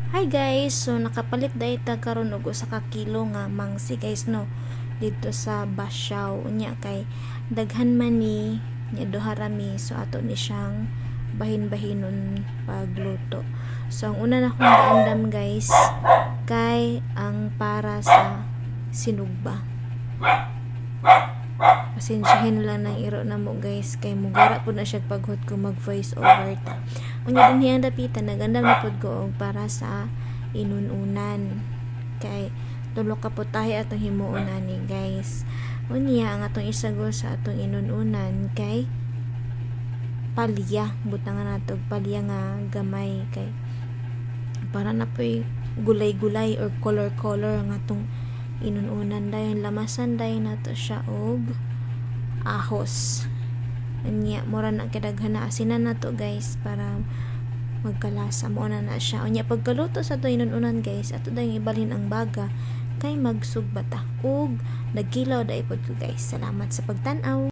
Hi guys, so nakapalit dahi ta karon og usa ka kilo nga mangsi guys no dito sa Basyaw unya kay daghan man ni nya duha rami so ato ni siyang bahin-bahinon pagluto. So ang una na akong gaandam guys kay ang para sa sinugba. Pasensyahin lang ng iro na mo guys kay mugara po na siya paghot ko mag voice over ta. Unya din hiyang dapitan nagandam na pod ko og para sa inununan kay tulo ka putahe atong himuon ani guys. Unya ang atong isagol sa atong inununan kay palya, butangan nato palya nga gamay kay para na po'y gulay-gulay or color-color ang atong inununan dayon lamasan dayon nato siya og ahos. Unya mura na kadaghan na asinan nato guys para magkalasa mo na siya. Unya pagkaluto sa to inununan guys ato dayon ibalhin ang baga kay magsugbata ug nagkilaw daipod ko guys. Salamat sa pagtan-aw.